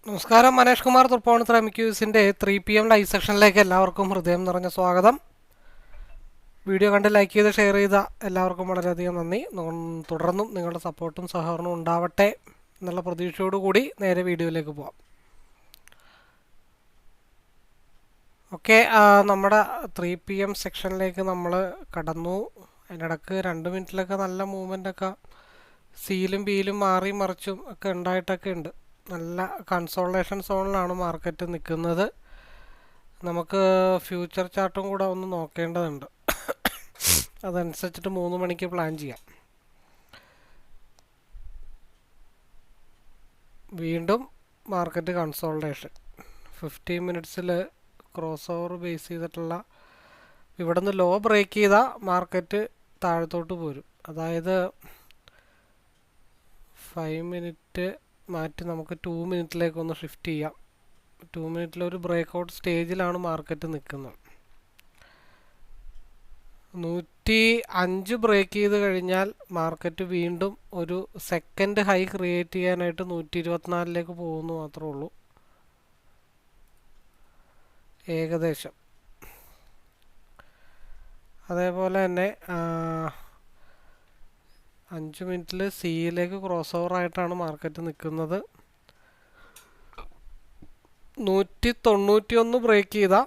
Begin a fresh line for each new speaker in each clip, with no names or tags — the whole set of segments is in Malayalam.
നമസ്കാരം, മനേഷ് കുമാർ തൃപ്പൂണിത്തുറ MQസിൻ്റെ 3 PM ലൈവ് സെഷനിലേക്ക് എല്ലാവർക്കും ഹൃദയം നിറഞ്ഞ സ്വാഗതം. വീഡിയോ കണ്ട് ലൈക്ക് ചെയ്ത് ഷെയർ ചെയ്ത എല്ലാവർക്കും വളരെയധികം നന്ദി. തുടർന്നും നിങ്ങളുടെ സപ്പോർട്ടും സഹകരണവും ഉണ്ടാവട്ടെ എന്നുള്ള പ്രതീക്ഷയോടുകൂടി നേരെ വീഡിയോയിലേക്ക് പോവാം. ഓക്കെ, നമ്മുടെ 3 PM സെക്ഷനിലേക്ക് നമ്മൾ കടന്നു. അതിനിടക്ക് 2 മിനിറ്റിലൊക്കെ നല്ല മൂവ്മെൻ്റൊക്കെ സിയിലും ബിയിലും മാറി മറിച്ചും ഒക്കെ ഉണ്ടായിട്ടൊക്കെ ഉണ്ട്. നല്ല കൺസോൾട്ടേഷൻ സോണിലാണ് മാർക്കറ്റ് നിൽക്കുന്നത്. നമുക്ക് ഫ്യൂച്ചർ ചാർട്ടും കൂടെ ഒന്ന് നോക്കേണ്ടതുണ്ട്. അതനുസരിച്ചിട്ട് 3 മണിക്ക് പ്ലാൻ ചെയ്യാം. വീണ്ടും മാർക്കറ്റ് കൺസോൾട്ടേഷൻ 15 മിനിറ്റ്സിൽ ക്രോസ് ഓവർ ബേസ് ചെയ്തിട്ടുള്ള ഇവിടെ നിന്ന് ലോ ബ്രേക്ക് ചെയ്താൽ മാർക്കറ്റ് താഴത്തോട്ട് പോരും. അതായത് 5 മിനിറ്റ് മാറ്റി നമുക്ക് 2 മിനിറ്റിലേക്ക് ഒന്ന് ഷിഫ്റ്റ് ചെയ്യാം. 2 മിനിറ്റിലൊരു ബ്രേക്ക് ഔട്ട് സ്റ്റേജിലാണ് മാർക്കറ്റ് നിൽക്കുന്നത്. 105 ബ്രേക്ക് ചെയ്ത് കഴിഞ്ഞാൽ മാർക്കറ്റ് വീണ്ടും ഒരു സെക്കൻഡ് ഹൈ ക്രിയേറ്റ് ചെയ്യാനായിട്ട് 124ലേക്ക് പോകുന്നു മാത്രമേ ഉള്ളൂ ഏകദേശം. അതേപോലെ തന്നെ 5 മിനിറ്റിൽ സിയിലേക്ക് ക്രോസ് ഓവർ ആയിട്ടാണ് മാർക്കറ്റ് നിൽക്കുന്നത്. 191 ബ്രേക്ക് ചെയ്താൽ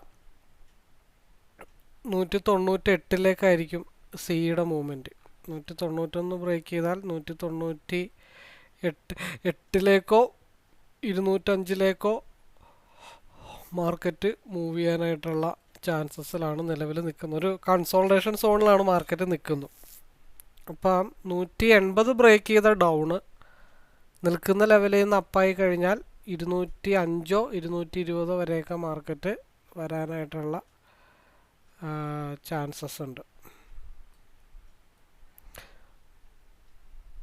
198ലേക്കായിരിക്കും സിയുടെ മൂവ്മെൻറ്റ്. 191 ബ്രേക്ക് ചെയ്താൽ 198ലേക്കോ 205ലേക്കോ മാർക്കറ്റ് മൂവ് ചെയ്യാനായിട്ടുള്ള ചാൻസസിലാണ് നിലവിൽ നിൽക്കുന്നത്. ഒരു കൺസോൾട്ടേഷൻ സോണിലാണ് മാർക്കറ്റ് നിൽക്കുന്നത്. അപ്പം 180 ബ്രേക്ക് ചെയ്ത ഡൗണ് നിൽക്കുന്ന ലെവലിൽ നിന്ന് അപ്പായി കഴിഞ്ഞാൽ 205 220 വരെയൊക്കെ മാർക്കറ്റ് വരാനായിട്ടുള്ള ചാൻസസ് ഉണ്ട്.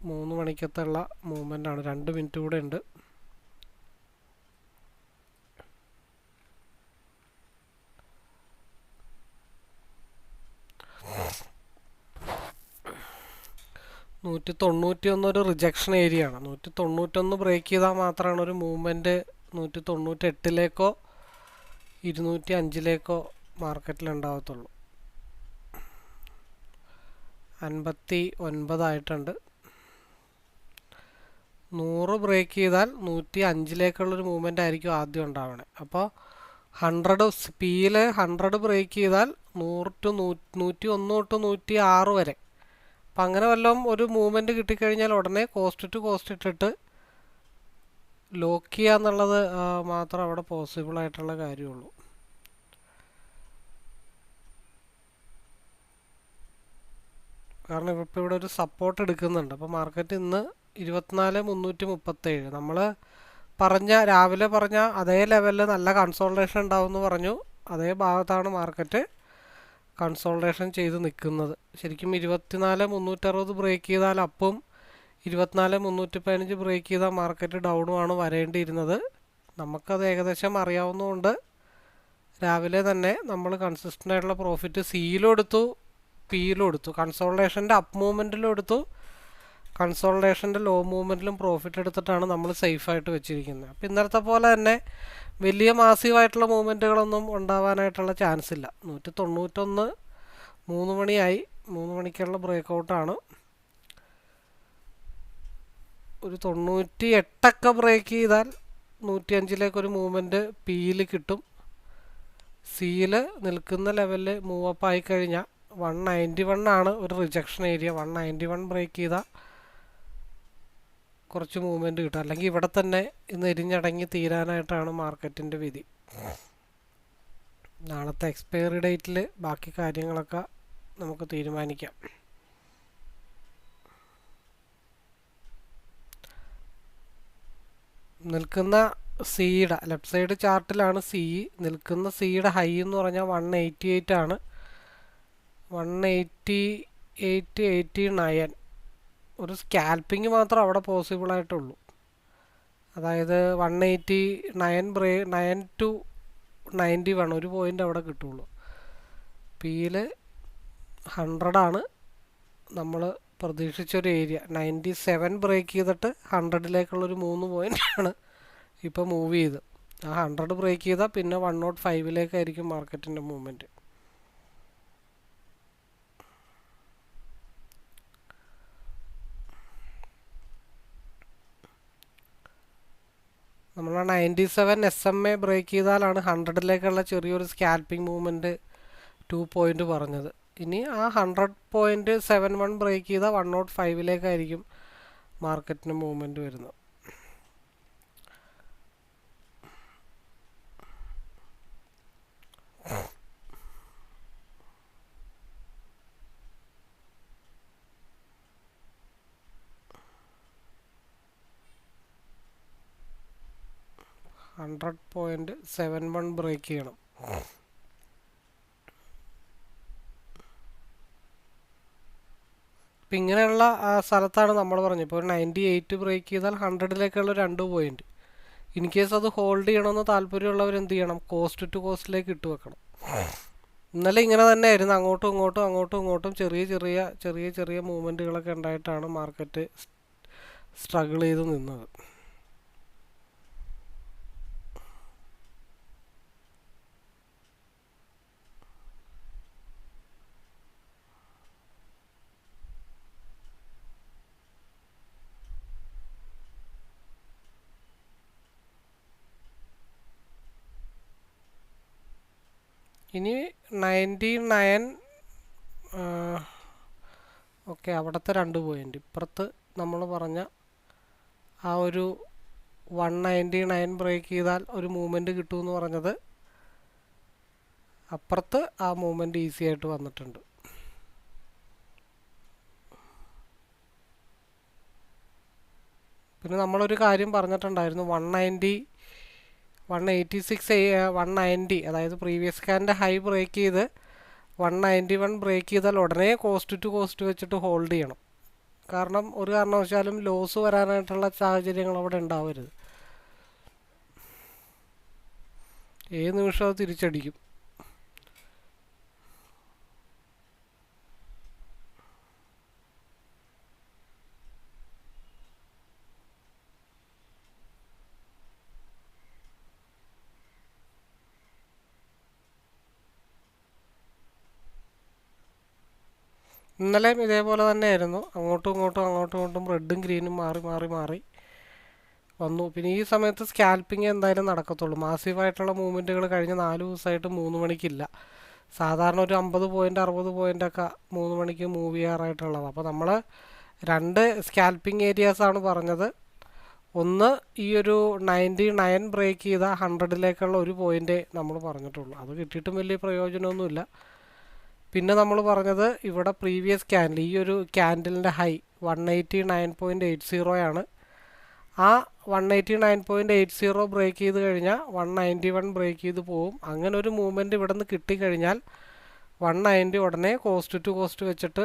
3 മണിക്കത്തുള്ള മൂവ്മെൻ്റ് ആണ്. 2 മിനിറ്റ് കൂടെ ഉണ്ട്. ഒരു റിജക്ഷൻ ഏരിയ ആണ്. 191 ബ്രേക്ക് ചെയ്താൽ മാത്രമാണ് ഒരു മൂവ്മെൻറ്റ് 198ലേക്കോ 205ലേക്കോ മാർക്കറ്റിൽ ഉണ്ടാകത്തുള്ളൂ. 59 ആയിട്ടുണ്ട്. 100 ബ്രേക്ക് ചെയ്താൽ 105ലേക്കുള്ളൊരു മൂവ്മെൻ്റ് ആയിരിക്കും ആദ്യം ഉണ്ടാവണേ. അപ്പോൾ 100 പിയിൽ 100 ബ്രേക്ക് ചെയ്താൽ 100 to 101 തൊട്ട് 106 വരെ. അപ്പം അങ്ങനെ വല്ലതും ഒരു മൂവ്മെൻറ്റ് കിട്ടിക്കഴിഞ്ഞാൽ ഉടനെ കോസ്റ്റ് ടു കോസ്റ്റ് ഇട്ടിട്ട് ലോക്ക് ചെയ്യുക എന്നുള്ളത് മാത്രം അവിടെ പോസിബിൾ ആയിട്ടുള്ള കാര്യമുള്ളൂ. കാരണം ഇപ്പോൾ ഇവിടെ ഒരു സപ്പോർട്ട് എടുക്കുന്നുണ്ട്. അപ്പോൾ മാർക്കറ്റ് ഇന്ന് 24,337 നമ്മൾ രാവിലെ പറഞ്ഞ അതേ ലെവലിൽ നല്ല കൺസോൾട്ടേഷൻ ഉണ്ടാവുമെന്ന് പറഞ്ഞു. അതേ ഭാഗത്താണ് മാർക്കറ്റ് കൺസോൾട്ടേഷൻ ചെയ്ത് നിൽക്കുന്നത്. ശരിക്കും 24,360 ബ്രേക്ക് ചെയ്താൽ അപ്പം 24,315 ബ്രേക്ക് ചെയ്താൽ മാർക്കറ്റ് ഡൗണുമാണ് വരേണ്ടിയിരുന്നത്. നമുക്കത് ഏകദേശം അറിയാവുന്നതുകൊണ്ട് രാവിലെ തന്നെ നമ്മൾ കൺസിസ്റ്റൻ്റ് ആയിട്ടുള്ള പ്രോഫിറ്റ് സിയിലും എടുത്തു, പിയിലും എടുത്തു. കൺസോൾട്ടേഷൻ്റെ അപ്പ് മൂവ്മെൻറ്റിലും എടുത്തു, കൺസോൾട്ടേഷൻ്റെ ലോ മൂവ്മെൻറ്റിലും പ്രോഫിറ്റ് എടുത്തിട്ടാണ് നമ്മൾ സേഫായിട്ട് വെച്ചിരിക്കുന്നത്. അപ്പോൾ ഇന്നലത്തെ പോലെ തന്നെ വലിയ മാസീവായിട്ടുള്ള മൂവ്മെൻറ്റുകളൊന്നും ഉണ്ടാവാനായിട്ടുള്ള ചാൻസ് ഇല്ല. 191 3 മണിയായി. 3 മണിക്കുള്ള ബ്രേക്ക് ഔട്ടാണ്. ഒരു 98ഒക്കെ ബ്രേക്ക് ചെയ്താൽ 105ലേക്കൊരു മൂവ്മെൻറ്റ് പിയിൽ കിട്ടും. സിയിൽ നിൽക്കുന്ന ലെവലിൽ മൂവ് അപ്പ് ആയി കഴിഞ്ഞാൽ 191 ആണ് ഒരു റിജക്ഷൻ ഏരിയ. 191 ബ്രേക്ക് ചെയ്താൽ കുറച്ച് മൂവ്മെൻറ്റ് കിട്ടും. അല്ലെങ്കിൽ ഇവിടെ തന്നെ ഇന്ന് എരിഞ്ഞടങ്ങി തീരാനായിട്ടാണ് മാർക്കറ്റിൻ്റെ വിധി. നാളത്തെ എക്സ്പയറി ഡേറ്റിൽ ബാക്കി കാര്യങ്ങളൊക്കെ നമുക്ക് തീരുമാനിക്കാം. നിൽക്കുന്ന സിയുടെ ലെഫ്റ്റ് സൈഡ് ചാർട്ടിലാണ് സി നിൽക്കുന്ന. സിയുടെ ഹൈ എന്ന് പറഞ്ഞാൽ 188 ആണ്. 188.89 ഒരു സ്കാൽപ്പിങ് മാത്രം അവിടെ പോസിബിളായിട്ടുള്ളൂ. അതായത് 189 to 91 ഒരു പോയിൻ്റ് അവിടെ കിട്ടുള്ളൂ. പിയിൽ 100 ആണ് നമ്മൾ പ്രതീക്ഷിച്ചൊരു ഏരിയ. 97 ബ്രേക്ക് ചെയ്തിട്ട് 100ലേക്കുള്ളൊരു 3 പോയിൻ്റാണ് ഇപ്പോൾ മൂവ് ചെയ്ത് ആ 100 ബ്രേക്ക് ചെയ്താൽ പിന്നെ 105 മാർക്കറ്റിൻ്റെ മൂവ്മെൻറ്റ്. നമ്മൾ 97 SMA ബ്രേക്ക് ചെയ്താലാണ് 100 ചെറിയൊരു സ്കാൽപ്പിംഗ് മൂവ്മെൻറ്റ് 2 പോയിന്റ് പറഞ്ഞത്. ഇനി ആ 100.71 ബ്രേക്ക് ചെയ്താൽ 105 മാർക്കറ്റിന് മൂവ്മെൻറ്റ് വരുന്നത്. $100.71 ബ്രേക്ക് ചെയ്യണം. ഇപ്പം ഇങ്ങനെയുള്ള സ്ഥലത്താണ് നമ്മൾ പറഞ്ഞത്. ഇപ്പോൾ 98 ബ്രേക്ക് ചെയ്താൽ 100 2 പോയിന്റ്. ഇൻ കേസ് അത് ഹോൾഡ് ചെയ്യണമെന്ന് താല്പര്യമുള്ളവർ എന്ത് ചെയ്യണം? കോസ്റ്റ് ടു കോസ്റ്റിലേക്ക് ഇട്ട് വെക്കണം. ഇന്നലെ ഇങ്ങനെ തന്നെ ആയിരുന്നു. അങ്ങോട്ടും ഇങ്ങോട്ടും ചെറിയ ചെറിയ മൂവ്മെൻറ്റുകളൊക്കെ ഉണ്ടായിട്ടാണ് മാർക്കറ്റ് സ്ട്രഗിൾ ചെയ്ത് നിന്നത്. ഇനി 99 ഓക്കെ, അവിടുത്തെ 2 പോയിന്റ് ഇപ്പുറത്ത് നമ്മൾ പറഞ്ഞ ആ ഒരു 199 ബ്രേക്ക് ചെയ്താൽ ഒരു മൂവ്മെൻറ്റ് കിട്ടുമെന്ന് പറഞ്ഞത് അപ്പുറത്ത് ആ മൂവ്മെൻറ്റ് ഈസി ആയിട്ട് വന്നിട്ടുണ്ട്. പിന്നെ നമ്മളൊരു കാര്യം പറഞ്ഞിട്ടുണ്ടായിരുന്നു, 186 190, അതായത് പ്രീവിയസ് സ്കാനിൻ്റെ ഹൈ ബ്രേക്ക് ചെയ്ത് 191 ബ്രേക്ക് ചെയ്താൽ ഉടനെ കോസ്റ്റ് ടു കോസ്റ്റ് വെച്ചിട്ട് ഹോൾഡ് ചെയ്യണം. കാരണം ഒരു കാരണവശാലും ലോസ് വരാനായിട്ടുള്ള സാഹചര്യങ്ങൾ അവിടെ ഉണ്ടാവരുത്. ഏത് നിമിഷം അത് തിരിച്ചടിക്കും. ഇന്നലെയും ഇതേപോലെ തന്നെയായിരുന്നു. അങ്ങോട്ടും ഇങ്ങോട്ടും റെഡും ഗ്രീനും മാറി വന്നു. പിന്നെ ഈ സമയത്ത് സ്കാൽപ്പിംഗ് എന്തായാലും നടക്കത്തുള്ളൂ. മാസീവായിട്ടുള്ള മൂവ്മെൻറ്റുകൾ കഴിഞ്ഞ 4 ദിവസമായിട്ട് 3 മണിക്കില്ല. സാധാരണ ഒരു 50 പോയിന്റ് 60 പോയിൻ്റൊക്കെ 3 മണിക്ക് മൂവ് ചെയ്യാറായിട്ടുള്ളത്. അപ്പോൾ നമ്മൾ 2 സ്കാൽപ്പിംഗ് ഏരിയാസാണ് പറഞ്ഞത്. ഒന്ന് ഈ ഒരു 99 ബ്രേക്ക് ചെയ്ത 100 ഒരു പോയിൻ്റ് നമ്മൾ പറഞ്ഞിട്ടുള്ളൂ. അത് കിട്ടിയിട്ടും വലിയ പ്രയോജനമൊന്നുമില്ല. പിന്നെ നമ്മൾ പറഞ്ഞത് ഇവിടെ പ്രീവിയസ് ക്യാൻഡിൽ, ഈ ഒരു ക്യാൻഡിലിൻ്റെ ഹൈ 189.80 ആണ്. ആ 189.80 ബ്രേക്ക് ചെയ്ത് കഴിഞ്ഞാൽ 191 ബ്രേക്ക് ചെയ്ത് പോവും. അങ്ങനെ ഒരു മൂവ്മെൻറ്റ് ഇവിടെ നിന്ന് കിട്ടിക്കഴിഞ്ഞാൽ 190 ഉടനെ കോസ്റ്റ് ടു കോസ്റ്റ് വെച്ചിട്ട്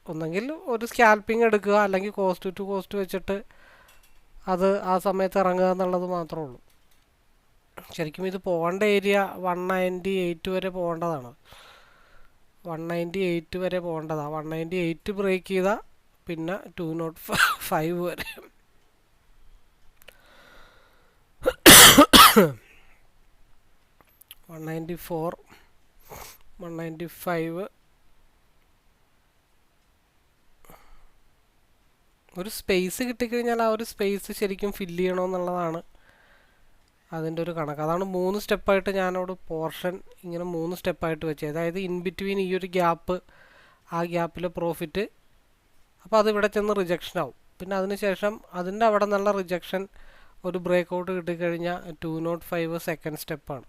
ഒന്നെങ്കിൽ ഒരു സ്കാൽപ്പിംഗ് എടുക്കുക, അല്ലെങ്കിൽ കോസ്റ്റ് ടു കോസ്റ്റ് വെച്ചിട്ട് അത് ആ സമയത്ത് ഇറങ്ങുക എന്നുള്ളത് മാത്രമേ ഉള്ളൂ. ശരിക്കും ഇത് പോകേണ്ട ഏരിയ 198 വരെ പോകേണ്ടതാണ്. 198 വരെ പോകേണ്ടതാണ്. 198 ബ്രേക്ക് ചെയ്താൽ പിന്നെ 205 വരെ. വൺ 195 ഒരു സ്പേസ് കിട്ടിക്കഴിഞ്ഞാൽ ആ ഒരു സ്പേസ് ശരിക്കും ഫില്ല് ചെയ്യണമെന്നുള്ളതാണ് അതിൻ്റെ ഒരു കണക്ക്. അതാണ് 3 സ്റ്റെപ്പായിട്ട് ഞാനവിടെ പോർഷൻ ഇങ്ങനെ 3 സ്റ്റെപ്പായിട്ട് വെച്ചത്. അതായത് ഇൻ ബിറ്റ്വീൻ ഈ ഒരു ഗ്യാപ്പ്, ആ ഗ്യാപ്പിലെ പ്രോഫിറ്റ്, അപ്പോൾ അതിവിടെ ചെന്ന് റിജക്ഷൻ ആവും. പിന്നെ അതിനുശേഷം അതിൻ്റെ അവിടെ നിന്നുള്ള റിജക്ഷൻ ഒരു ബ്രേക്ക് ഔട്ട് കിട്ടിക്കഴിഞ്ഞാൽ 205 സെക്കൻഡ് സ്റ്റെപ്പാണ്.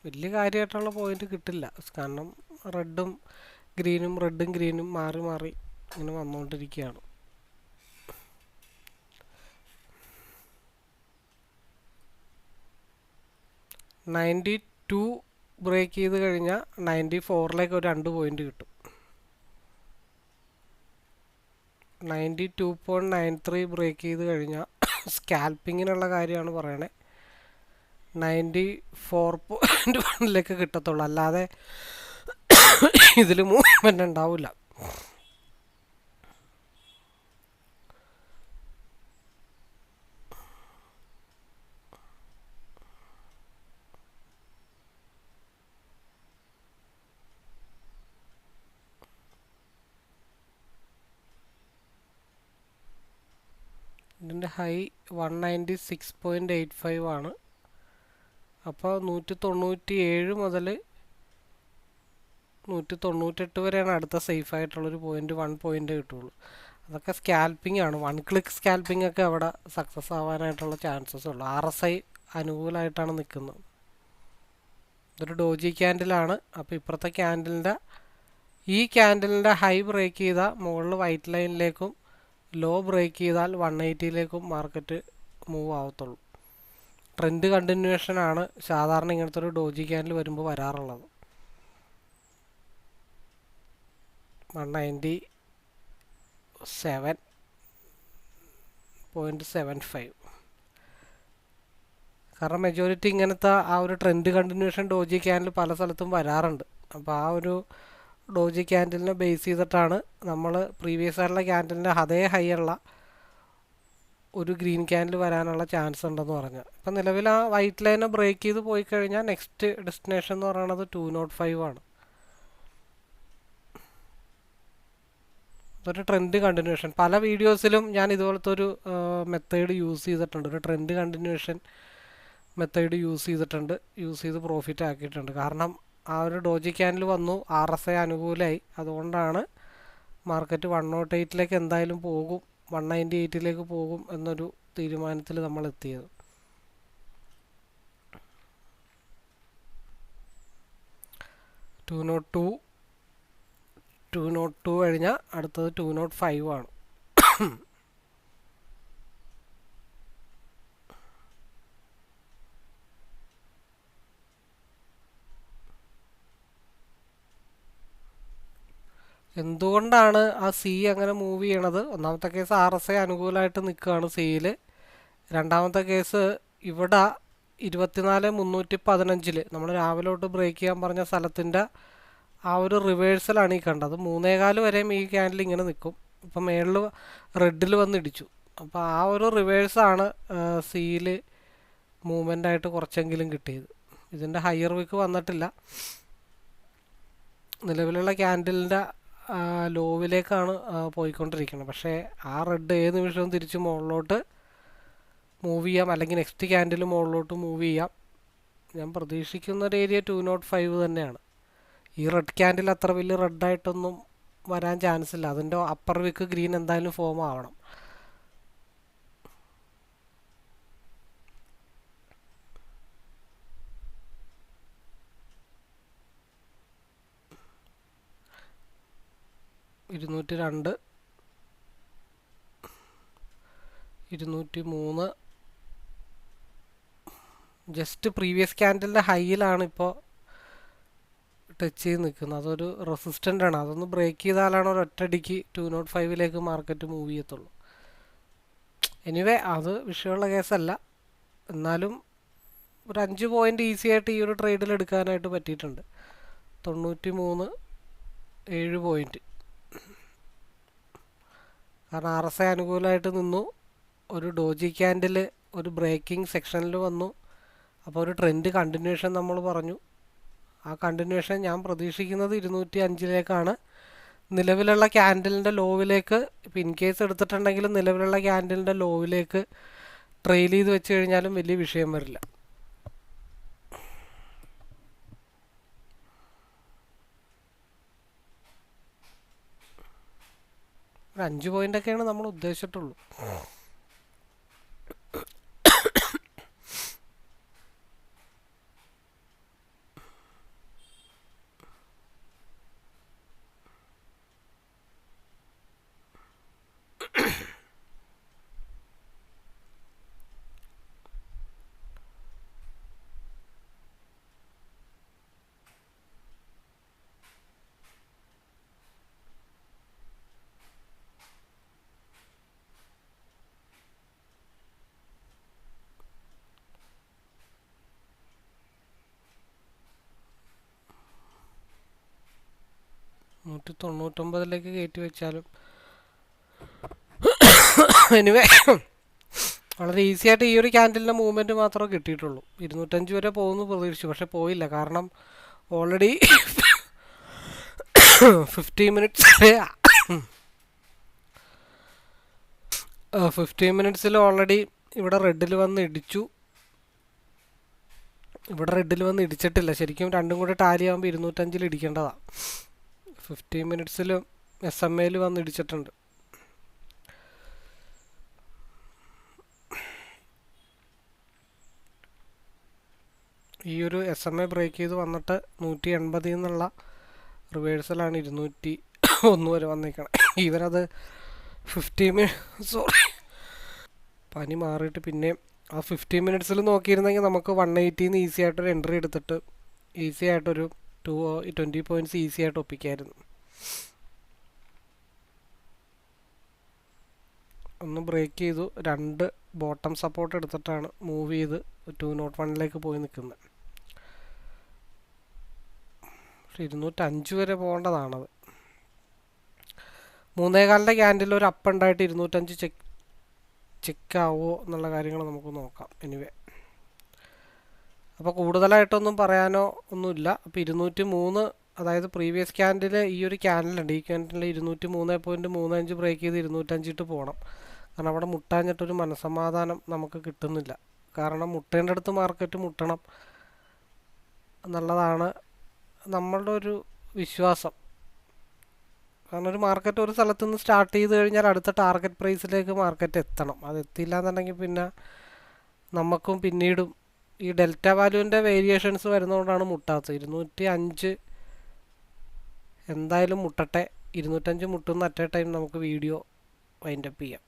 വലിയ കാര്യമായിട്ടുള്ള പോയിന്റ് കിട്ടില്ല. കാരണം റെഡും ഗ്രീനും മാറി ഇങ്ങനെ വന്നുകൊണ്ടിരിക്കുകയാണ്. 92 ബ്രേക്ക് ചെയ്ത് കഴിഞ്ഞാൽ 94 ഒരു 2 പോയിന്റ് കിട്ടും. 92.93 ബ്രേക്ക് ചെയ്ത് കഴിഞ്ഞാൽ സ്കാൽപ്പിങ്ങിനുള്ള കാര്യമാണ് പറയണേ. 94.1 കിട്ടത്തുള്ളൂ, അല്ലാതെ ഇതിൽ മൂവ്മെന്റ് ഉണ്ടാവില്ല. ഇതിൻ്റെ ഹൈ 196.85 ആണ്. അപ്പോൾ 197 മുതൽ 198 വരെയാണ് അടുത്ത സേഫ് ആയിട്ടുള്ളൊരു പോയിന്റ്. 1 പോയിന്റ് കിട്ടുള്ളൂ. അതൊക്കെ സ്കാൽപ്പിംഗ് ആണ്. 1 ക്ലിക്ക് സ്കാൽപ്പിംഗ് ഒക്കെ അവിടെ സക്സസ് ആവാനായിട്ടുള്ള ചാൻസസ് ഉള്ളൂ. RSI അനുകൂലമായിട്ടാണ് നിൽക്കുന്നത്. ഇതൊരു ഡോജി ക്യാൻഡിലാണ്. അപ്പോൾ ഇപ്പുറത്തെ ക്യാൻഡിലിൻ്റെ ഹൈ ബ്രേക്ക് ചെയ്താൽ മുകളിൽ വൈറ്റ് ലൈനിലേക്കും ലോ ബ്രേക്ക് ചെയ്താൽ 180ലേക്കും മാർക്കറ്റ് മൂവ് ആവത്തുള്ളൂ. ട്രെൻഡ് കണ്ടിന്യൂവേഷൻ ആണ് സാധാരണ ഇങ്ങനത്തെ ഒരു ഡോജി ക്യാൻഡിൽ വരുമ്പോൾ വരാറുള്ളത്. 197.75. കാരണം മെജോറിറ്റി ഇങ്ങനത്തെ ആ ഒരു ട്രെൻഡ് കണ്ടിന്യൂവേഷൻ ഡോജി ക്യാൻഡിൽ പല സ്ഥലത്തും വരാറുണ്ട്. അപ്പോൾ ആ ഒരു ഡോജി ക്യാൻഡിലിനെ ബേസ് ചെയ്തിട്ടാണ് നമ്മൾ പ്രീവിയസ് ആയിട്ടുള്ള ക്യാൻഡിലിൻ്റെ അതേ ഹൈ ഉള്ള ഒരു ഗ്രീൻ ക്യാൻഡിൽ വരാനുള്ള ചാൻസ് ഉണ്ടെന്ന് പറഞ്ഞാൽ. ഇപ്പം നിലവിൽ ആ വൈറ്റ് ലൈനെ ബ്രേക്ക് ചെയ്ത് പോയി കഴിഞ്ഞാൽ നെക്സ്റ്റ് ഡെസ്റ്റിനേഷൻ എന്ന് പറയുന്നത് 205 ആണ്. അതൊരു ട്രെൻഡ് കണ്ടിന്യൂവേഷൻ. പല വീഡിയോസിലും ഞാൻ ഇതുപോലത്തെ ഒരു മെത്തേഡ് യൂസ് ചെയ്തിട്ടുണ്ട്. ഒരു ട്രെൻഡ് കണ്ടിന്യൂവേഷൻ മെത്തേഡ് യൂസ് ചെയ്ത് പ്രോഫിറ്റ് ആക്കിയിട്ടുണ്ട്. കാരണം ആ ഒരു ഡോജി ക്യാൻഡിൽ വന്നു, RSI അനുകൂലമായി. അതുകൊണ്ടാണ് മാർക്കറ്റ് 108ലേക്ക് എന്തായാലും പോകും, 198ലേക്ക് പോകും എന്നൊരു തീരുമാനത്തിൽ നമ്മൾ എത്തിയത്. ടു നോട്ട് ടു കഴിഞ്ഞാൽ അടുത്തത് 205 ആണ്. എന്തുകൊണ്ടാണ് ആ സി അങ്ങനെ മൂവ് ചെയ്യണത്? ഒന്നാമത്തെ കേസ് RSI അനുകൂലമായിട്ട് നിൽക്കുകയാണ് സിയിൽ. രണ്ടാമത്തെ കേസ് ഇവിടെ 24,315 നമ്മൾ രാവിലെ തൊട്ട് ബ്രേക്ക് ചെയ്യാൻ പറഞ്ഞ സ്ഥലത്തിൻ്റെ ആ ഒരു റിവേഴ്സലാണ് ഈ കണ്ടത്. 3.15 വരെയും ഈ ക്യാൻഡിൽ ഇങ്ങനെ നിൽക്കും. ഇപ്പം മേളിൽ റെഡിൽ വന്ന് ഇടിച്ചു. അപ്പോൾ ആ ഒരു റിവേഴ്സാണ് സിയിൽ മൂവ്മെൻ്റ് ആയിട്ട് കുറച്ചെങ്കിലും കിട്ടിയത്. ഇതിൻ്റെ ഹയർ വിക്ക് വന്നിട്ടില്ല. നിലവിലുള്ള ക്യാൻഡിലിൻ്റെ ലോവിലേക്കാണ് പോയിക്കൊണ്ടിരിക്കുന്നത്. പക്ഷേ ആ റെഡ് ഏത് നിമിഷവും തിരിച്ച് മുകളിലോട്ട് മൂവ് ചെയ്യാം, അല്ലെങ്കിൽ നെക്സ്റ്റ് ക്യാൻഡിൽ മുകളിലോട്ട് മൂവ് ചെയ്യാം. ഞാൻ പ്രതീക്ഷിക്കുന്ന ഒരു ഏരിയ 205 തന്നെയാണ്. ഈ റെഡ് ക്യാൻഡിൽ അത്ര വലിയ റെഡായിട്ടൊന്നും വരാൻ ചാൻസ് ഇല്ല. അതിൻ്റെ അപ്പർ വിക്ക് ഗ്രീൻ എന്തായാലും ഫോം ആവണം. ഇരുന്നൂറ്റി 203 ജസ്റ്റ് പ്രീവിയസ് ക്യാൻഡിലിൻ്റെ ഹൈയിലാണ് ഇപ്പോൾ ടച്ച് ചെയ്ത് നിൽക്കുന്നത്. അതൊരു റെസിസ്റ്റൻ്റ് ആണ്. അതൊന്ന് ബ്രേക്ക് ചെയ്താലാണ് ഒരു ഒറ്റയടിക്ക് 205ലേക്ക് മാർക്കറ്റ് മൂവ് ചെയ്യത്തുള്ളൂ. എനിവേ അത് വിഷയമുള്ള കേസല്ല. എന്നാലും ഒരു 5 പോയിൻ്റ് ഈസി ആയിട്ട് ഈ ഒരു ട്രേഡിൽ എടുക്കാനായിട്ട് പറ്റിയിട്ടുണ്ട്. 93.7 പോയിൻ്റ്. കാരണം RSI അനുകൂലമായിട്ട് നിന്നു. ഒരു ഡോജി ക്യാൻഡിൽ ഒരു ബ്രേക്കിംഗ് സെക്ഷനിൽ വന്നു. അപ്പോൾ ഒരു ട്രെൻഡ് കണ്ടിന്യൂവേഷൻ നമ്മൾ പറഞ്ഞു. ആ കണ്ടിന്യൂവേഷൻ ഞാൻ പ്രതീക്ഷിക്കുന്നത് 205ലേക്കാണ്. നിലവിലുള്ള ക്യാൻഡിലിൻ്റെ ലോവിലേക്ക് ഇപ്പോൾ ഇൻ കേസ് എടുത്തിട്ടുണ്ടെങ്കിലും നിലവിലുള്ള ക്യാൻഡിലിൻ്റെ ലോവിലേക്ക് ട്രെയിൽ ചെയ്ത് വെച്ച് കഴിഞ്ഞാലും വലിയ വിഷയം വരില്ല. ഒരു 5 പോയിൻ്റൊക്കെയാണ് നമ്മൾ ഉദ്ദേശിച്ചിട്ടുള്ളൂ. 199 കയറ്റി വെച്ചാലും എനിവേ വളരെ ഈസി ആയിട്ട് ഈ ഒരു ക്യാൻഡലിൻ്റെ മൂവ്മെൻറ്റ് മാത്രമേ കിട്ടിയിട്ടുള്ളൂ. 205 വരെ പോകുമെന്ന് പ്രതീക്ഷിച്ചു, പക്ഷെ പോയില്ല. കാരണം ഓൾറെഡി 15 മിനിറ്റ്സിൽ ഓൾറെഡി ഇവിടെ റെഡിൽ വന്ന് ഇടിച്ചു. ഇവിടെ റെഡിൽ വന്ന് ഇടിച്ചിട്ടില്ല. ശരിക്കും രണ്ടും കൂടി ടാലി ആകുമ്പോൾ 205 ഇടിക്കേണ്ടതാണ്. 15 മിനിറ്റ്സിൽ SMA വന്ന് ഇടിച്ചിട്ടുണ്ട്. ഈ ഒരു SMA ബ്രേക്ക് ചെയ്ത് വന്നിട്ട് 180 എന്നുള്ള റിവേഴ്സലാണ് 201 വരെ വന്നേക്കണം. ഇവരത് 15 സോറി പനി മാറിയിട്ട് പിന്നെ ആ 15 മിനിറ്റ്സിൽ നോക്കിയിരുന്നെങ്കിൽ നമുക്ക് 180 ഈസി ആയിട്ടൊരു എൻട്രി എടുത്തിട്ട് ഈസി ആയിട്ടൊരു 20 പോയിൻറ്റ്സ് ഈസി ആയിട്ട് ഒപ്പിക്കായിരുന്നു. ഒന്ന് ബ്രേക്ക് ചെയ്തു, 2 ബോട്ടം സപ്പോർട്ട് എടുത്തിട്ടാണ് മൂവ് ചെയ്ത് 201 പോയി നിൽക്കുന്നത്. പക്ഷെ 205 വരെ പോകേണ്ടതാണത്. 3.25 ക്യാൻഡിൽ ഒരു അപ്പ് ഉണ്ടായിട്ട് 205 ചെക്കാവോ എന്നുള്ള കാര്യങ്ങൾ നമുക്ക് നോക്കാം. എനിവേ അപ്പോൾ കൂടുതലായിട്ടൊന്നും പറയാനോ ഒന്നുമില്ല. അപ്പോൾ 203, അതായത് പ്രീവിയസ് ക്യാൻഡിൽ ഈ ഒരു ക്യാൻഡിലുണ്ട്. ഈ ക്യാൻഡിൽ 203.35 ബ്രേക്ക് ചെയ്ത് 205 ഇട്ട് പോകണം. കാരണം അവിടെ മുട്ടാഞ്ഞിട്ടൊരു മനസ്സമാധാനം നമുക്ക് കിട്ടുന്നില്ല. കാരണം മുട്ടേണ്ടടുത്ത് മാർക്കറ്റ് മുട്ടണം എന്നുള്ളതാണ് നമ്മളുടെ ഒരു വിശ്വാസം. കാരണം ഒരു മാർക്കറ്റ് ഒരു സ്ഥലത്ത് നിന്ന് സ്റ്റാർട്ട് ചെയ്ത് കഴിഞ്ഞാൽ അടുത്ത ടാർഗറ്റ് പ്രൈസിലേക്ക് മാർക്കറ്റ് എത്തണം. അത് എത്തിയില്ല എന്നുണ്ടെങ്കിൽ പിന്നെ നമുക്കും പിന്നീടും ഈ ഡെൽറ്റ വാല്യൂവിൻ്റെ വേരിയേഷൻസ് വരുന്നതുകൊണ്ടാണ് മുട്ടാത്തത്. 205 എന്തായാലും മുട്ടട്ടെ. 205 മുട്ടുന്ന അറ്റ് എ ടൈം നമുക്ക് വീഡിയോ വൈൻഡപ്പ് ചെയ്യാം.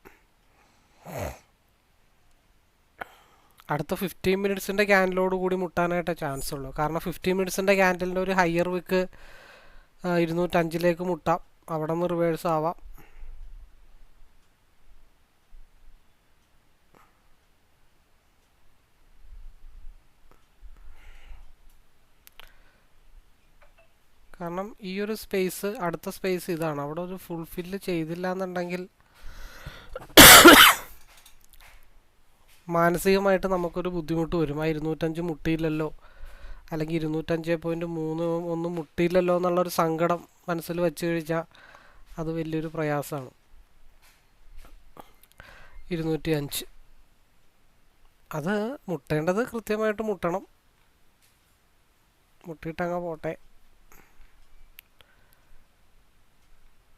അടുത്ത 15 മിനിറ്റ്സിൻ്റെ ക്യാൻഡിലോട് കൂടി മുട്ടാനായിട്ടേ ചാൻസ് ഉള്ളൂ. കാരണം 15 മിനിറ്റ്സിൻ്റെ ക്യാൻഡിലിൻ്റെ ഒരു ഹയർ വിക്ക് 205 മുട്ടാം. അവിടെ നിന്ന് റിവേഴ്സ് ആവാം. കാരണം ഈ ഒരു സ്പേസ്, അടുത്ത സ്പേസ് ഇതാണ്. അവിടെ ഒരു ഫുൾഫില്ല് ചെയ്തില്ല എന്നുണ്ടെങ്കിൽ മാനസികമായിട്ട് നമുക്കൊരു ബുദ്ധിമുട്ട് വരും. ആ 205 മുട്ടിയില്ലല്ലോ, അല്ലെങ്കിൽ 205.3 ഒന്നും മുട്ടിയില്ലല്ലോ എന്നുള്ളൊരു സങ്കടം മനസ്സിൽ വെച്ച് കഴിഞ്ഞാൽ അത് വലിയൊരു പ്രയാസമാണ്. 205 അത് മുട്ടേണ്ടത് കൃത്യമായിട്ട് മുട്ടണം. മുട്ടിയിട്ടങ്ങ് പോട്ടെ.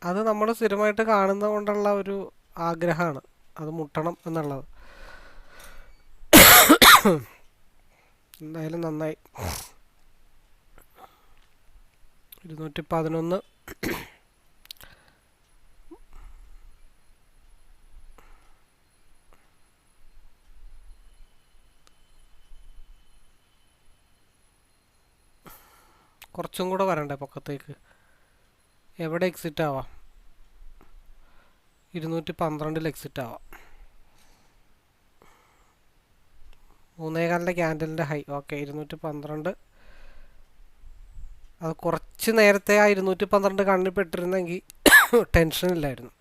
അത് നമ്മൾ സ്ഥിരമായിട്ട് കാണുന്നത് കൊണ്ടുള്ള ഒരു ആഗ്രഹമാണ്, അത് മുട്ടണം എന്നുള്ളത്. എന്തായാലും നന്നായി. 211 കുറച്ചും കൂടെ വരണ്ടേ പൊക്കത്തേക്ക്? എവിടെ എക്സിറ്റ് ആവാം? 212 എക്സിറ്റ് ആവാം. 3.25 ക്യാൻഡലിൻ്റെ ഹൈ. ഓക്കെ, 212. അത് കുറച്ച് നേരത്തെ ആ 212 കണ്ണിപ്പെട്ടിരുന്നെങ്കിൽ ടെൻഷനില്ലായിരുന്നു.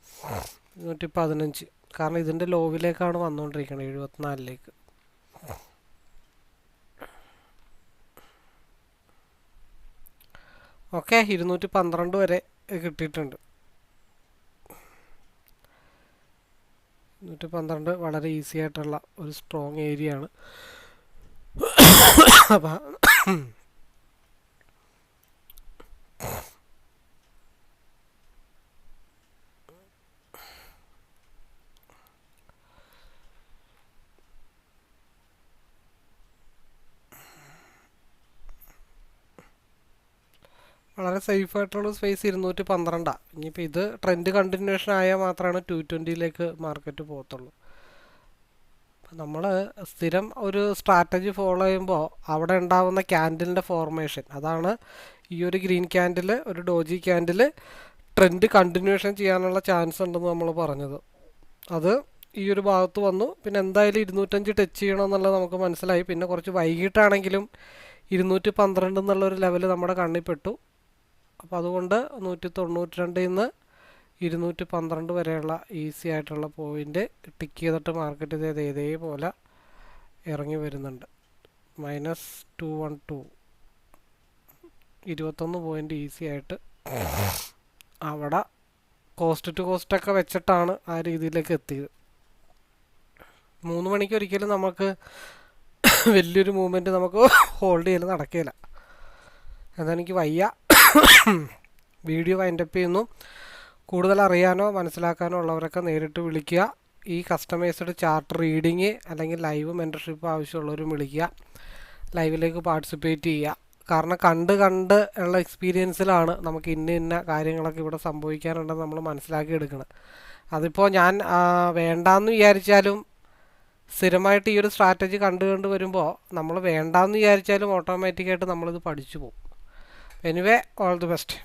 215, കാരണം ഇതിൻ്റെ ലോവിലേക്കാണ് വന്നുകൊണ്ടിരിക്കുന്നത്, 74. ഓക്കെ, 212 വരെ കിട്ടിയിട്ടുണ്ട്. 212 വളരെ ഈസി ആയിട്ടുള്ള ഒരു സ്ട്രോങ് ഏരിയ ആണ്. അപ്പം വളരെ സേഫ് ആയിട്ടുള്ള സ്പേസ് 212. ഇനിയിപ്പോൾ ഇത് ട്രെൻഡ് കണ്ടിന്യൂഷൻ ആയാൽ മാത്രമാണ് 220 മാർക്കറ്റ് പോകത്തുള്ളൂ. നമ്മൾ സ്ഥിരം ഒരു സ്ട്രാറ്റജി ഫോളോ ചെയ്യുമ്പോൾ അവിടെ ഉണ്ടാകുന്ന ക്യാൻഡിലിൻ്റെ ഫോർമേഷൻ, അതാണ് ഈ ഒരു ഗ്രീൻ ക്യാൻഡിൽ, ഒരു ഡോജി ക്യാൻഡിൽ ട്രെൻഡ് കണ്ടിന്യൂഷൻ ചെയ്യാനുള്ള ചാൻസ് ഉണ്ടെന്ന് നമ്മൾ പറഞ്ഞത്. അത് ഈ ഒരു ഭാഗത്ത് വന്നു. പിന്നെ എന്തായാലും 205 ടച്ച് ചെയ്യണമെന്നുള്ളത് നമുക്ക് മനസ്സിലായി. പിന്നെ കുറച്ച് വൈകിട്ടാണെങ്കിലും 212 എന്നുള്ളൊരു ലെവൽ നമ്മുടെ കണ്ണിൽ പെട്ടു. അപ്പോൾ അതുകൊണ്ട് 192 നിന്ന് 212 വരെയുള്ള ഈസി ആയിട്ടുള്ള പോയിന്റ് ടിക്ക് ചെയ്തിട്ട് മാർക്കറ്റ് ഇതേപോലെ ഇറങ്ങി വരുന്നുണ്ട്. -212 21 പോയിന്റ് ഈസി ആയിട്ട് അവിടെ കോസ്റ്റ് ടു കോസ്റ്റ് ഒക്കെ വെച്ചിട്ടാണ് ആ രീതിയിലേക്ക് എത്തിയത്. 3 മണിക്ക് ഒരിക്കലും നമുക്ക് വലിയൊരു മൂവ്മെൻറ്റ് നമുക്ക് ഹോൾഡ് ചെയ്യൽ നടക്കില്ല. അതെനിക്ക് വയ്യ. വീഡിയോ വൈൻഡപ്പ് ചെയ്യുന്നു. കൂടുതൽ അറിയാനോ മനസ്സിലാക്കാനോ ഉള്ളവരൊക്കെ നേരിട്ട് വിളിക്കുക. ഈ കസ്റ്റമൈസ്ഡ് ചാർട്ട് റീഡിങ് അല്ലെങ്കിൽ ലൈവ് മെൻറ്റർഷിപ്പ് ആവശ്യമുള്ളവരും വിളിക്കുക. ലൈവിലേക്ക് പാർട്ടിസിപ്പേറ്റ് ചെയ്യുക. കാരണം കണ്ട് ഉള്ള എക്സ്പീരിയൻസിലാണ് നമുക്ക് ഇന്ന കാര്യങ്ങളൊക്കെ ഇവിടെ സംഭവിക്കാനുണ്ടെന്ന് നമ്മൾ മനസ്സിലാക്കി എടുക്കണം. അതിപ്പോൾ ഞാൻ വേണ്ടാന്ന് വിചാരിച്ചാലും സ്ഥിരമായിട്ട് ഈ ഒരു സ്ട്രാറ്റജി കണ്ട് വരുമ്പോൾ നമ്മൾ വേണ്ടാന്ന് വിചാരിച്ചാലും ഓട്ടോമാറ്റിക്കായിട്ട് നമ്മളിത് പഠിച്ചു പോകും. Anyway, all the best.